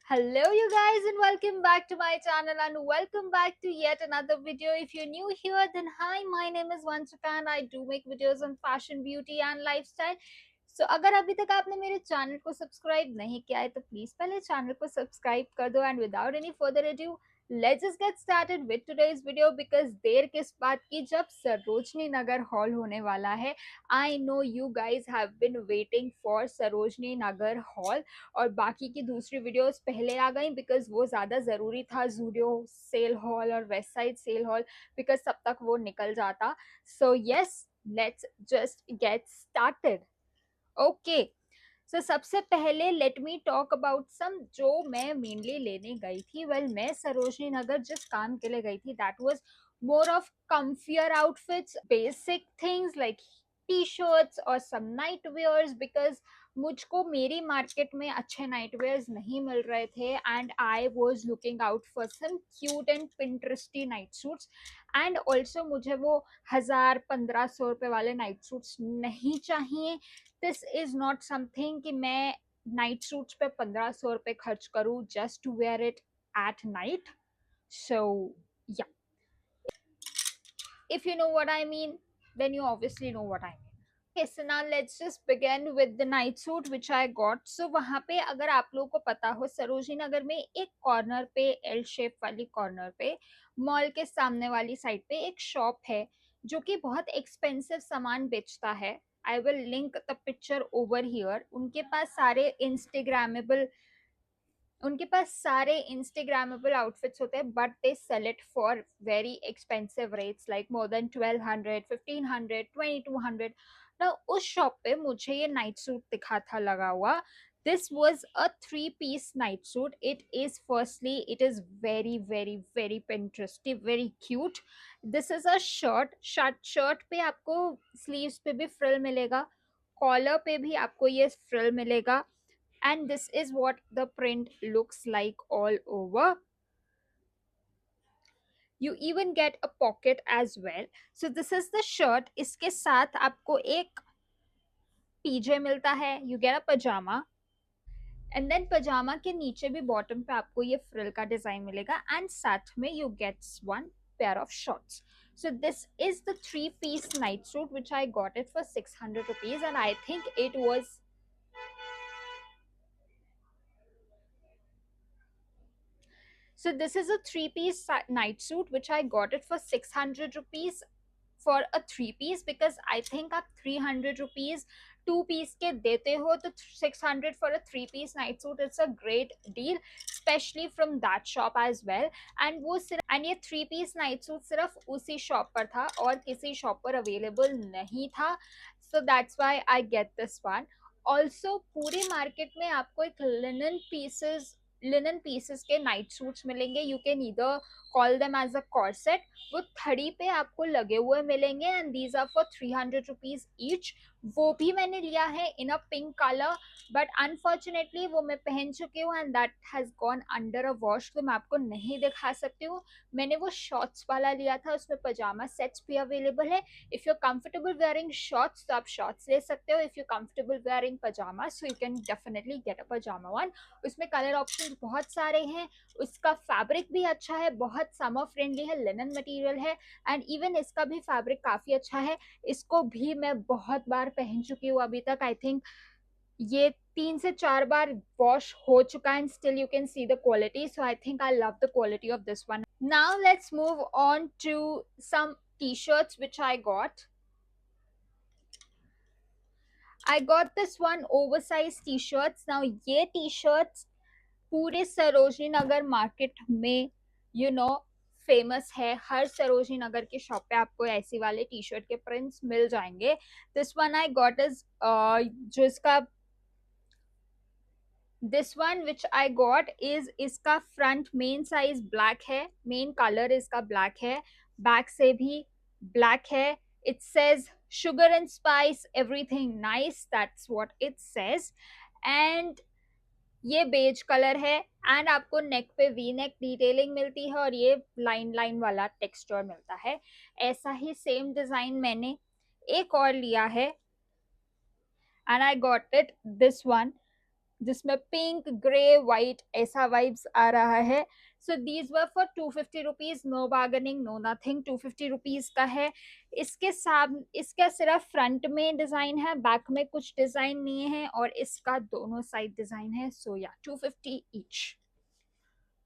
Hello you guys and welcome back to my channel and welcome back to yet another video. If you're new here then hi, my name is Vanshika and I do make videos on fashion, beauty and lifestyle. So अगर अभी तक आपने मेरे channel को subscribe नहीं किया है तो प्लीज पहले चैनल को सब्सक्राइब कर दो and without any further adieu let's just get started with today's video because there किस बात की जब सरोजनी नगर हॉल होने वाला है. I know you guys have been waiting for Sarojini Nagar hall और बाकी की दूसरी वीडियोस पहले आ गई बिकॉज वो ज़्यादा ज़रूरी था जूडियो सेल हॉल और Westside sale haul because तब तक वो निकल जाता. So yes, let's just get started. Okay, so सबसे पहले let me talk about some जो मैं मेनली लेने गई थी. वेल मैं सरोजनी नगर जिस काम के लिए गई थी that was more of comfier outfits, basic things like t-shirts or some night wears because मुझको मेरी मार्केट में अच्छे नाइट वेयर्स नहीं मिल रहे थे and I was looking out for some cute and Pinteresty night suits. And also मुझे वो 1000-1500 रुपए वाले नाइट सूट्स नहीं चाहिए. दिस इज नॉट समथिंग कि मैं नाइट सूट्स पे 1500 रुपए खर्च करूँ just to wear it at night. So yeah, if you know what I mean then you obviously know what I mean. Okay, so now let's just begin with the night suit which I got. So वहाँ पे अगर आप लोगों को पता हो सरोजनी नगर में एक कॉर्नर पे एल शेप वाली कॉर्नर पे मॉल के सामने वाली साइड पे एक शॉप है जो कि बहुत एक्सपेंसिव सामान बेचता है. I will link the picture over here. उनके पास सारे इंस्टाग्रामेबल आउटफिट्स होते हैं but they sell it for very expensive rates like more than 1200, 1500, 2200. ना उस शॉप पे मुझे ये नाइट सूट दिखा था लगा हुआ. This was a 3-piece night suit. It is firstly, it is very, very, very Pinteresty, very cute. This is a shirt. Shirt पे आपको sleeves पे भी frill मिलेगा, कॉलर पे भी आपको ये frill मिलेगा and this is what the print looks like all over. You even get a pocket as well. So this is the shirt. इसके साथ आपको एक पीजे मिलता है. You get a pajama and then pajama के नीचे भी bottom पे आपको ये frill का डिजाइन मिलेगा and साथ में you get one pair of shorts. So this is the 3-piece night suit which I got it for 600 rupees and I think it was So this is a 3-piece night suit which I got it for 600 rupees for a 3-piece because I think आप 300 rupees 2-piece के देते हो तो 600 for a 3-piece night suit, it's a great deal especially from that shop as well. And ये 3-piece night suit सिर्फ उसी shop पर था और किसी शॉप पर अवेलेबल नहीं था. So that's why I get this one. Also पूरी मार्केट में आपको एक लिनन पीसेस के नाइट सूट्स मिलेंगे. You can either call them as a corset. वो थड़ी पे आपको लगे हुए मिलेंगे and these are for 300 rupees each. वो भी मैंने लिया है in a pink colour but unfortunately वो मैं पहन चुकी हूँ and that has gone under a wash तो मैं आपको नहीं दिखा सकती हूँ. मैंने वो शॉर्ट्स वाला लिया था, उसमें पजामा सेट्स भी अवेलेबल है. If you are comfortable wearing shorts तो आप शॉर्ट्स ले सकते हो. If you comfortable wearing pyjama so you can definitely get a pyjama one. उसमें कलर ऑप्शन बहुत सारे हैं. उसका फैब्रिक भी अच्छा है, बहुत समर फ्रेंडली है, लिनन मटेरियल है एंड इवन इसका भी फैब्रिक काफी अच्छा है. इसको भी मैं बहुत बार पहन चुकी हूँ अभी तक. आई थिंक ये 3 से 4 बार वॉश हो चुका है and still you can see the quality. So I think I love the quality of this one. Now let's move on to some t-shirts which I got. I got this one oversized t-shirts. Now ये t-shirts पूरे Sarojini Nagar market में you know famous है. हर सरोजनी नगर की shop पे आपको ऐसी वाले T shirt के प्रिंट्स मिल जाएंगे. This one I got is जो इसका this one which I got is इसका फ्रंट मेन साइज ब्लैक है, मेन कलर इसका ब्लैक है, बैक से भी ब्लैक है. It says sugar and spice everything nice, that's what it says. And ये बेज कलर है एंड आपको नेक पे वी नेक डिटेलिंग मिलती है और ये लाइन लाइन वाला टेक्सचर मिलता है. ऐसा ही सेम डिजाइन मैंने एक और लिया है and I got it this one. जिसमें पिंक ग्रे वाइट ऐसा वाइब्स आ रहा है. So these were for 250 rupees. No bargaining no nothing. 250 rupees का है. इसके साथ इसका सिर्फ फ्रंट में डिजाइन है, बैक में कुछ डिजाइन नहीं है, और इसका दोनों साइड डिजाइन है. So yeah 250 each.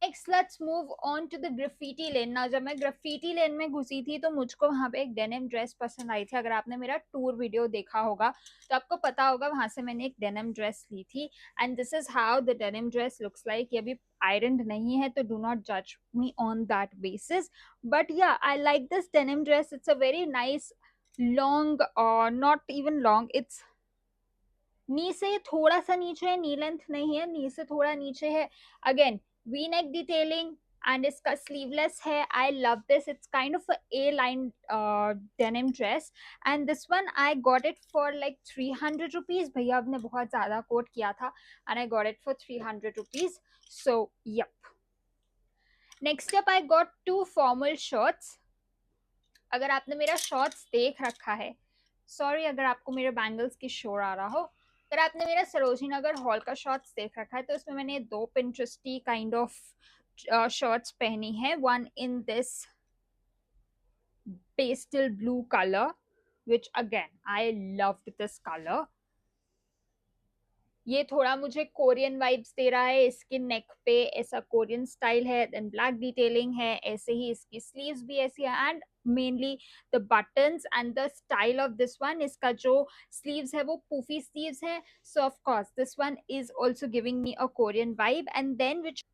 Next let's move on to the graffiti lane. ना जब मैं ग्राफिटी लेन में घुसी थी तो मुझको वहां पे एक डेनिम ड्रेस पसंद आई थी. अगर आपने मेरा टूर वीडियो देखा होगा तो आपको पता होगा वहां से मैंने एक डेनिम ड्रेस ली थी. And this is how the denim dress looks like. ये अभी आयरन नहीं है तो डू नॉट जज me on that basis. But yeah I like this denim dress. It's a very nice long, not even long, it's knee से थोड़ा सा नीचे है, नी लेंथ नहीं है, नी से थोड़ा नीचे है. Again V neck detailing and इसका स्लीवलेस है. I love this. It's kind of a line denim dress. And this one I got it for like 300 rupees. भैया आपने बहुत ज्यादा कोट किया था and I got it for 300 rupees. So yup. Next up I got two formal shirts. अगर आपने मेरा shorts देख रखा है, सॉरी अगर आपको मेरे बैंगल्स की शोर आ रहा हो, अगर आपने मेरा सरोजनी नगर हॉल का शॉर्ट्स देख रखा है तो उसमें मैंने दो पिंट्रेस्टी काइंड ऑफ शर्ट्स पहनी है. One in this pastel blue colour which again I loved this color. ये थोड़ा मुझे कोरियन वाइब्स दे रहा है. इसके नेक पे ऐसा कोरियन स्टाइल है, देन ब्लैक डिटेलिंग है, ऐसे ही इसकी स्लीव्स भी ऐसी है. And mainly the buttons and the style of this one. इसका जो स्लीव्स है वो पूफी स्लीव्स है. So of course this one is also giving me a Korean vibe. And then which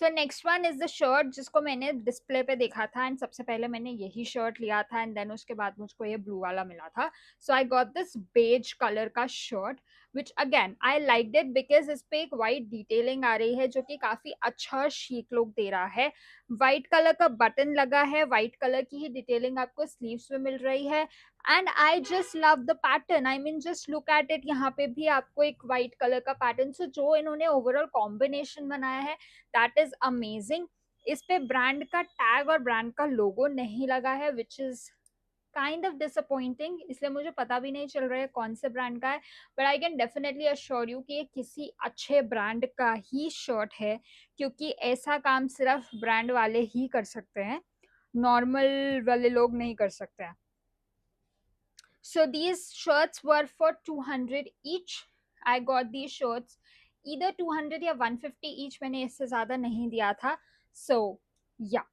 so next one is the shirt जिसको मैंने display पे देखा था एंड सबसे पहले मैंने यही शर्ट लिया था एंड देन उसके बाद मुझको ये ब्लू वाला मिला था. So I got this beige colour का shirt which again I like it because इस पे एक वाइट डिटेलिंग आ रही है जो कि काफी अच्छा शीक लुक दे रहा है. वाइट कलर का बटन लगा है, वाइट कलर की ही डिटेलिंग आपको स्लीव्स में मिल रही है. And I just love the pattern. I mean just look at it. यहाँ पे भी आपको एक वाइट कलर का पैटर्न. सो जो इन्होंने ओवरऑल कॉम्बिनेशन बनाया है दैट इज अमेजिंग. इस पे ब्रांड का टैग और ब्रांड का लोगो नहीं लगा है which is kind of disappointing. इसलिए मुझे पता भी नहीं चल रहा है कौन से ब्रांड का है. But I can definitely assure you कि ये किसी अच्छे ब्रांड का ही शर्ट है, क्योंकि ऐसा काम सिर्फ ब्रांड वाले ही कर सकते हैं, नॉर्मल वाले लोग नहीं कर सकते हैं. So these shirts were for 200 each. I got these shirts either 200 या 150 each. मैंने इससे ज्यादा नहीं दिया था. So yeah.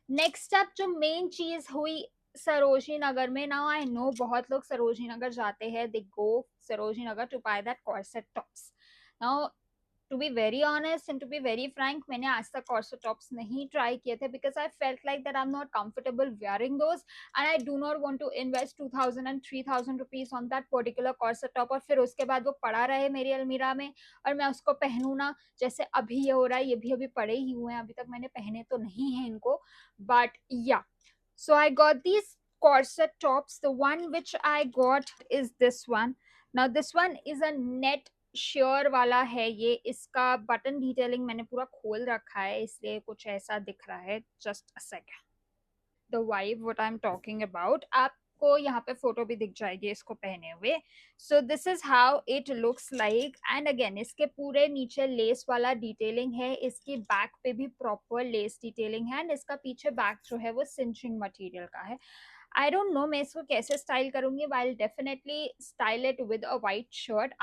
नेक्स्ट अप जो मेन चीज हुई सरोजनी नगर में. नाउ आई नो बहुत लोग सरोजनी नगर जाते हैं, they go Sarojini Nagar to buy that corset tops. Now to be very honest and to be very frank, मैंने आज तक कॉर्सेट टॉप्स नहीं ट्राई किए थे because I felt like that I am not comfortable wearing those and I do not want to invest 2000 and 3000 rupees on that particular corset top और फिर उसके बाद वो पड़ा रहे मेरी अलमीरा में और मैं उसको पहनूं ना. जैसे अभी ये हो रहा है, ये भी अभी पड़े ही हुए हैं, अभी तक मैंने पहने तो नहीं है इनको. बट या, so I got these corset tops. The one which I got is this one. Now this one is a net sure वाला है. ये इसका बटन डिटेलिंग मैंने पूरा खोल रखा है इसलिए कुछ ऐसा दिख रहा है. Just a second. The vibe what I am talking about, आपको यहाँ पे फोटो भी दिख जाएगी इसको पहने हुए. So this is how it looks like. And again इसके पूरे नीचे लेस वाला डिटेलिंग है, इसकी बैक पे भी प्रॉपर लेस डिटेलिंग है एंड इसका पीछे बैक जो है वो सिंचिंग मटेरियल का है. आई डोंट नो मैं इसको कैसे स्टाइल करूंगी. While definitely style it with a white shirt.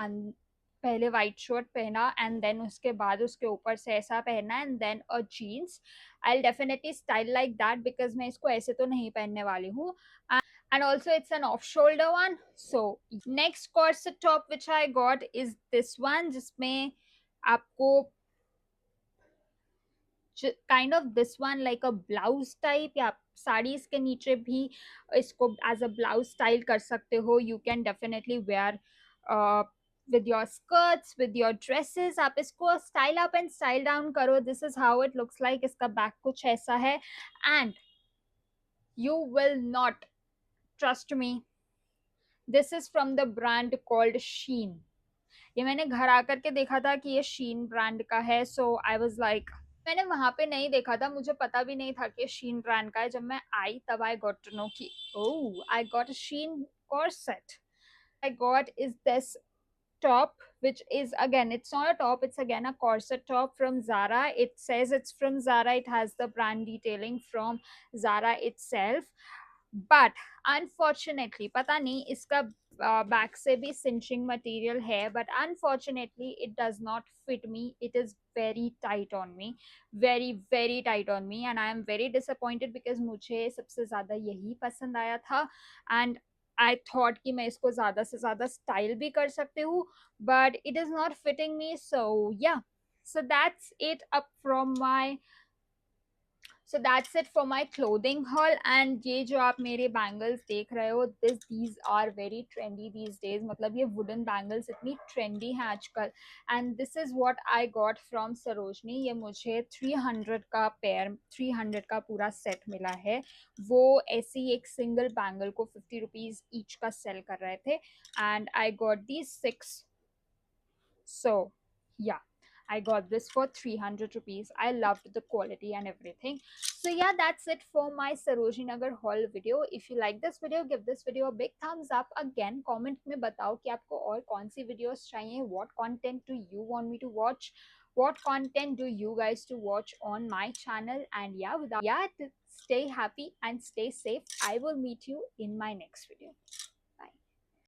पहले वाइट शर्ट पहना एंड देन उसके बाद उसके ऊपर से ऐसा पहना and then a jeans. I'll definitely style like that because मैं इसको ऐसे तो नहीं पहनने वाली हूँ. And also it's an off shoulder one. So next corset top which I got is this one जिसमें आपको kind of this one like a blouse type, या साड़ीज के नीचे भी इसको एज अ ब्लाउज स्टाइल कर सकते हो. You can definitely wear with your skirts, with your dresses. आप इसको style up and style down करो. This is how it looks like. इसका बैक कुछ ऐसा है and you will not, trust me, this is from the brand called Shein. ये मैंने घर आकर के देखा था कि ये शीन ब्रांड का है. सो आई वाज लाइक, मैंने वहां पे नहीं देखा था, मुझे पता भी नहीं था कि शीन ब्रांड का है. जब मैं आई तब आई गॉट टू नो कि oh I got a Shein corset. I got is this top which is, again, it's not a top, it's again a corset top from Zara. It says it's from Zara, it has the brand detailing from Zara itself. But unfortunately पता नहीं इसका back से भी cinching material है, but unfortunately it does not fit me. It is very tight on me, very very tight on me, and I am very disappointed because मुझे सबसे ज़्यादा यही पसंद आया था. एंड आई थॉट कि मैं इसको ज़्यादा से ज़्यादा स्टाइल भी कर सकती हूँ, but it is not fitting me. So yeah, so that's it up from my so that's it for my clothing haul. And ये जो आप मेरे bangles देख रहे हो, these are very trendy these days. मतलब ये wooden bangles इतनी trendy हैं आजकल. And this is what I got from Sarojini. ये मुझे 300 का पेयर, 300 का पूरा सेट मिला है. वो ऐसी एक सिंगल बैंगल को 50 रुपीज ईच का सेल कर रहे थे. And I got these 6. So yeah, I got this for 300 rupees. I loved the quality and everything. So yeah, that's it for my Sarojini Nagar haul video. If you like this video, give this video a big thumbs up. Again, comment में बताओ कि आपको और कौन सी videos चाहिए. What content do you want me to watch? What content do you guys to watch on my channel? And yeah, stay happy and stay safe. I will meet you in my next video.